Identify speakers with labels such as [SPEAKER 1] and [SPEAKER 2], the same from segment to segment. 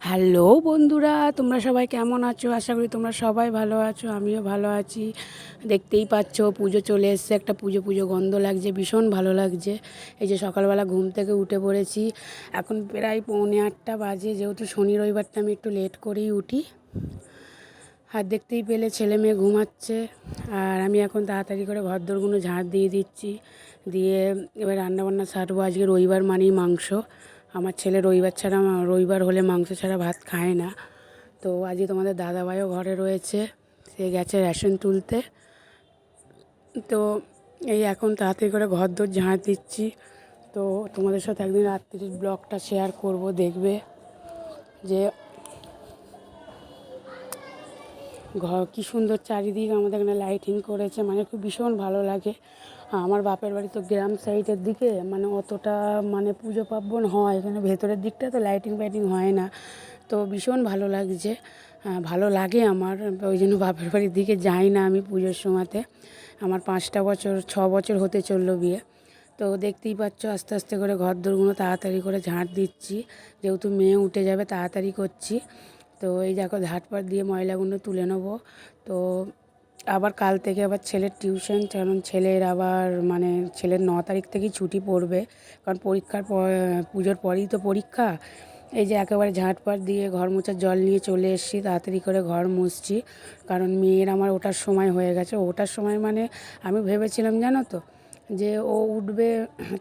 [SPEAKER 1] Hello বন্ধুরা, তোমরা সবাই কেমন আছো? আশা করি তোমরা সবাই ভালো আছো, আমিও ভালো আছি। দেখতেই পাচ্ছ পুজো চলে এসছে, একটা পুজো পুজো গন্ধ লাগছে, ভীষণ ভালো লাগছে। এই যে সকালবেলা ঘুম থেকে উঠে পড়েছি, এখন প্রায় 7:45 বাজে। যেহেতু শনি রবিবারটা আমি একটু লেট করেই উঠি। আর দেখতেই পেলে ছেলে মেয়ে ঘুমাচ্ছে, আর আমি এখন তাড়াতাড়ি করে ঘরদোরগুলো ঝাড় দিয়ে দিচ্ছি। দিয়ে এবার রান্নাবান্না সারবো। আজকে রবিবার মানেই মাংস। আমার ছেলে রবিবার হলে মাংস ছাড়া ভাত খায় না। তো আজকে তোমাদের দাদাভাইও ঘরে রয়েছে, সে গেছে রেশন তুলতে। তো এই এখন তাড়াতাড়ি করে ঘরদোর ঝাড় দিচ্ছি। তো তোমাদের সাথে একদিন রাত্রির ব্লগটা শেয়ার করব, দেখবে যে ঘর কী সুন্দর চারিদিক আমাদের এখানে লাইটিং করেছে, মানে খুব ভীষণ ভালো লাগে। আমার বাপের বাড়ি তো গ্রাম সাইডের দিকে, মানে অতটা মানে পুজো পার্বণ হয় এখানে, ভেতরের দিকটা তো লাইটিং ফাইটিং হয় না। তো ভীষণ ভালো লাগছে, ভালো লাগে আমার। ওই জন্য বাপের বাড়ির দিকে যাই না আমি পুজোর সময়তে। আমার 5 বছর 6 বছর হতে চললো বিয়ে। তো দেখতেই পাচ্ছ আস্তে আস্তে করে ঘরদোরগুলো তাড়াতাড়ি করে ঝাঁট দিচ্ছি, যেহেতু মেয়ে উঠে যাবে তাড়াতাড়ি করছি। তো এই দেখো ঝাঁটপাট দিয়ে ময়লাগুলো তুলে নেবো। তো আবার কাল থেকে আবার ছেলের টিউশন, কারণ ছেলের 9 তারিখ থেকেই ছুটি পড়বে, কারণ পুজোর পরেই তো পরীক্ষা। এই যে একেবারে ঝাঁটপাট দিয়ে ঘর মোছার জল নিয়ে চলে এসেছি, তাড়াতাড়ি করে ঘর মুছছি, কারণ মেয়ের আমার ওঠার সময় হয়ে গেছে। ওঠার সময় মানে আমি ভেবেছিলাম জানো তো, যে ও উঠবে,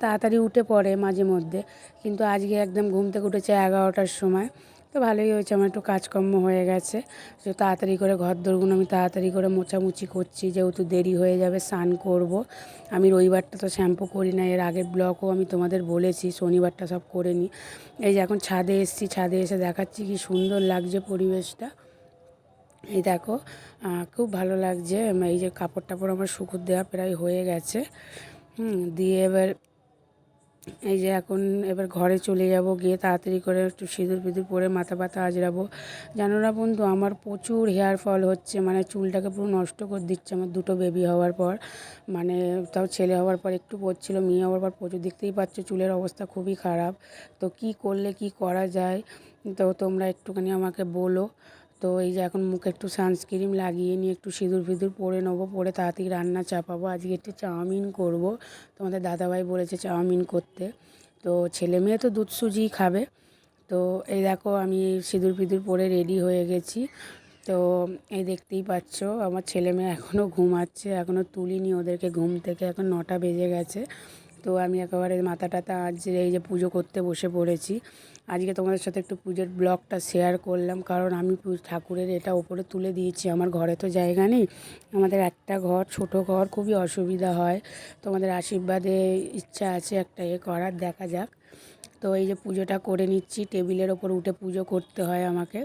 [SPEAKER 1] তাড়াতাড়ি উঠে পড়ে মাঝে মধ্যে, কিন্তু আজকে একদম ঘুম থেকে উঠেছে 11টার সময়। তো ভালোই হয়েছে, আমার একটু কাজকর্ম হয়ে গেছে। তো তাড়াতাড়ি করে ঘরদোরগুলো আমি তাড়াতাড়ি করে মোছামুছি করছি, যেহেতু দেরি হয়ে যাবে, স্নান করব। আমি রবিবারটা তো শ্যাম্পু করি না, এর আগের ব্লগও আমি তোমাদের বলেছি, শনিবারটা সব করে নিই। এই যে এখন ছাদে এসেছি, ছাদে এসে দেখাচ্ছি কি সুন্দর লাগছে পরিবেশটা। এই দেখো, খুব ভালো লাগছে। এই যে কাপড় টাপড় আমার শুকোর দেওয়া প্রায় হয়ে গেছে। দিয়ে এই যে এখন এবার ঘরে চলে যাব, গিয়ে তাড়াতাড়ি করে একটু সিঁদুর ফিঁদুর পরে মাথা ব্যথা আজরাবো। জানো না বন্ধু, আমার প্রচুর হেয়ার ফল হচ্ছে, মানে চুলটাকে পুরো নষ্ট করে দিচ্ছে আমার দুটো বেবি হওয়ার পর। মানে তাও ছেলে হওয়ার পর একটু পড়ছিল, মেয়ে হওয়ার পর প্রচুর। দেখতেই পাচ্ছ চুলের অবস্থা খুবই খারাপ। তো কি করলে কি করা যায়, তো তোমরা একটুখানি আমাকে বলো। তো এই যে এখন মুখে একটু সানস্ক্রিন লাগিয়ে নিয়ে একটু সিঁদুর ফিঁদুর পরে নেবো, পরে তাড়াতাড়ি রান্না চাপাবো। আজকে একটু চাউমিন করব, তোমাদের দাদাভাই বলেছে চাউমিন করতে। তো ছেলে মেয়ে তো দুধ সুজিই খাবে। তো এই দেখো আমি সিঁদুর ফিঁদুর পরে রেডি হয়ে গেছি। তো এই দেখতেই পাচ্ছ আমার ছেলে মেয়ে এখনও ঘুমাচ্ছে, এখনও তুলিনি ওদেরকে ঘুম থেকে, এখন 9টা বেজে গেছে। তো আমি একেবারে মাথা টাথা আজকে এই যে পুজো করতে বসে পড়েছি। আজকে তোমাদের সাথে একটু পুজোর ব্লগটা শেয়ার করলাম, কারণ আমি ঠাকুরের এটা ওপরে তুলে দিয়েছি। আমার ঘরে তো জায়গা নেই, আমাদের একটা ঘর, ছোট ঘর, খুবই অসুবিধা হয়। তোমাদের আশীর্বাদে ইচ্ছা আছে একটা করার, দেখা যাক। তো এই যে পুজোটা করে নিচ্ছি, টেবিলের ওপর উঠে পুজো করতে হয় আমাকে।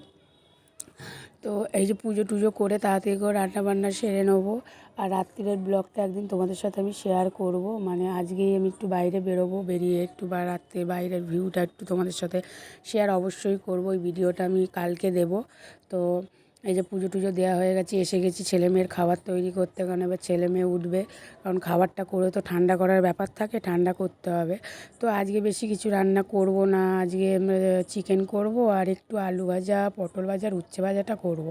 [SPEAKER 1] তো এই যে পুজো টুজো করে তাড়াতাড়ি করে রান্নাবান্না সেরে নেবো। আর রাত্রিরের ব্লগটা একদিন তোমাদের সাথে আমি শেয়ার করব, মানে আজকেই আমি একটু বাইরে বেরোবো, বেরিয়ে একটু রাত্রে বাইরের ভিউটা একটু তোমাদের সাথে শেয়ার অবশ্যই করব। ওই ভিডিওটা আমি কালকে দেব। তো এই যে পুজো টুজো দেওয়া হয়ে গেছে, এসে গেছি ছেলে মেয়ের খাবার তৈরি করতে, কারণ এবার ছেলে মেয়ে উঠবে, কারণ খাবারটা করে তো ঠান্ডা করার ব্যাপার থাকে, ঠান্ডা করতে হবে। তো আজকে বেশি কিছু রান্না করব না, আজকে চিকেন করব আর একটু আলু ভাজা, পটল ভাজা আর উচ্ছে ভাজাটা করব।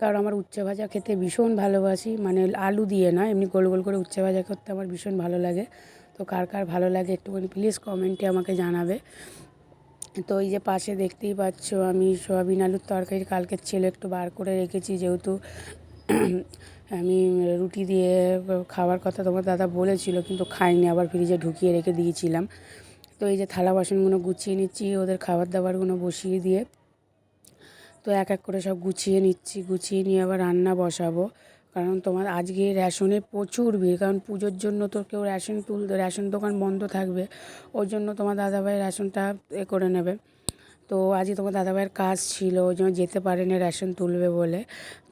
[SPEAKER 1] কারণ আমার উচ্ছে ভাজা খেতে ভীষণ ভালোবাসি, মানে আলু দিয়ে না, এমনি গোল গোল করে উচ্ছে ভাজা করতে আমার ভীষণ ভালো লাগে। তো কার কার ভালো লাগে একটুখানি প্লিজ কমেন্টে আমাকে জানাবে। তো এই যে পাশে দেখতেই পাচ্ছ আমি সয়াবিন আলুর তরকারি কালকের ছিল, একটু বার করে রেখেছি, যেহেতু আমি রুটি দিয়ে খাওয়ার কথা তোমার দাদা বলেছিল, কিন্তু খাইনি, আবার ফ্রিজে ঢুকিয়ে রেখে দিয়েছিলাম। তো এই যে থালা বাসনগুলো গুছিয়ে নিচ্ছি, ওদের খাবার দাবারগুলো বসিয়ে দিয়ে, তো এক এক করে সব গুছিয়ে নিচ্ছি, গুছিয়ে নিয়ে আবার রান্না বসাবো। কারণ তোমার আজকে রেশনে প্রচুর ভিড়, কারণ পুজোর জন্য তো কেউ রেশন দোকান বন্ধ থাকবে, ওর জন্য তোমার দাদাভাই রেশনটা করে নেবে। তো আজকে তোমার দাদাভাইয়ের কাজ ছিল, ওই জন্য যেতে পারেনি রেশন তুলবে বলে।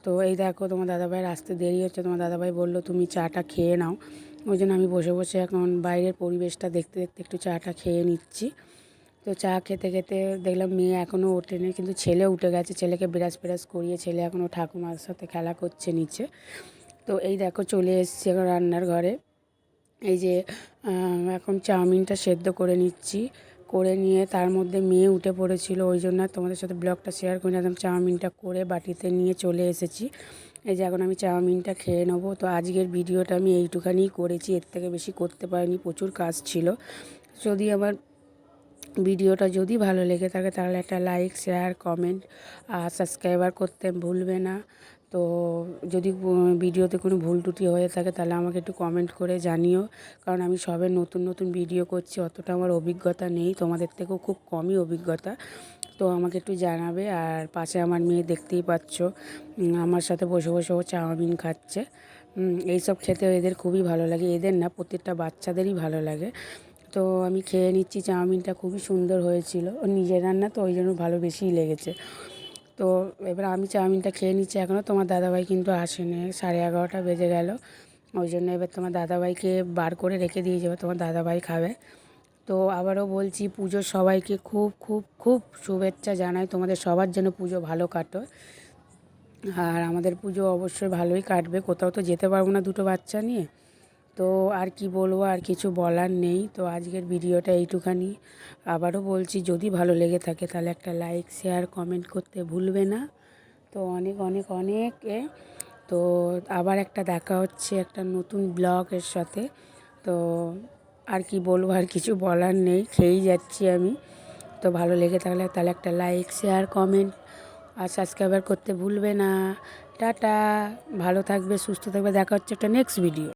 [SPEAKER 1] তো এই দেখো তোমার দাদাভাইয়ের আসতে দেরি হচ্ছে, তোমার দাদাভাই বললো তুমি চাটা খেয়ে নাও। ওই জন্য আমি বসে বসে এখন বাইরের পরিবেশটা দেখতে দেখতে একটু চাটা খেয়ে নিচ্ছি। তো চা খেতে খেতে দেখলাম মেয়ে এখনও ওঠেনি, কিন্তু ছেলে উঠে গেছে, ছেলেকে ব্রাশ ফ্রাশ করিয়ে ছেলে এখনও ঠাকুমার সাথে খেলা করছে নিচে। তো এই দেখো চলে এসেছি এখন রান্নার ঘরে। এই যে এখন চাউমিনটা সেদ্ধ করে নিচ্ছি, করে নিয়ে তার মধ্যে মেয়ে উঠে পড়েছিল, ওই জন্য তোমাদের সাথে ব্লগটা শেয়ার করে নিলাম। চাউমিনটা করে বাটিতে নিয়ে চলে এসেছি। এই যে এখন আমি চাউমিনটা খেয়ে নেবো। তো আজকের ভিডিওটা আমি এইটুখানিই করেছি, এর থেকে বেশি করতে পারিনি, প্রচুর কাজ ছিল। যদি আমার ভিডিওটা যদি ভালো লেগে থাকে তাহলে একটা লাইক, শেয়ার, কমেন্ট আর সাবস্ক্রাইবার করতে ভুলবে না। তো যদি ভিডিওতে কোনো ভুল ত্রুটি হয়ে থাকে তাহলে আমাকে একটু কমেন্ট করে জানিও, কারণ আমি সবে নতুন নতুন ভিডিও করছি, অতটা আমার অভিজ্ঞতা নেই, তোমাদের থেকেও খুব কমই অভিজ্ঞতা। তো আমাকে একটু জানাবে। আর পাশে আমার মেয়ে দেখতেই পাচ্ছ, আমার সাথে বসে বসে ও চাউমিন খাচ্ছে। এইসব খেতে এদের খুবই ভালো লাগে, এদের না প্রত্যেকটা বাচ্চাদেরই ভালো লাগে। তো আমি খেয়ে নিচ্ছি, চাউমিনটা খুবই সুন্দর হয়েছিল, ও নিজের রান্না তো ওই জন্য ভালো বেশিই লেগেছে। তো এবার আমি চাউমিনটা খেয়ে নিচ্ছি, এখনও তোমার দাদাভাই কিন্তু আসেনি, 11:30 বেজে গেল। ওই জন্য এবার তোমার দাদাভাইকে বার করে রেখে দিয়ে যাবে, তোমার দাদাভাই খাবে। তো আবারও বলছি, পুজোর সবাইকে খুব খুব খুব শুভেচ্ছা জানাই, তোমাদের সবার জন্য পুজো ভালো কাটো। আর আমাদের পুজো অবশ্যই ভালোই কাটবে, কোথাও তো যেতে পারবো না দুটো বাচ্চা নিয়ে। তো আর কি বলবো, আর কিছু বলার নেই। তো আজকের ভিডিওটা এইটুখানি। আবারও বলছি, যদি ভালো লেগে থাকে তাহলে একটা লাইক, শেয়ার, কমেন্ট করতে ভুলবে না। তো অনেক অনেক অনেক তো আবার একটা দেখা হচ্ছে একটা নতুন ব্লগের সাথে। তো আর কি বলবো, আর কিছু বলার নেই, খেয়েই যাচ্ছি আমি। তো ভালো লেগে থাকলে তাহলে একটা লাইক, শেয়ার, কমেন্ট আর সাবস্ক্রাইবার করতে ভুলবে না। টাটা, ভালো থাকবে, সুস্থ থাকবে, দেখা হচ্ছে একটা নেক্সট ভিডিও।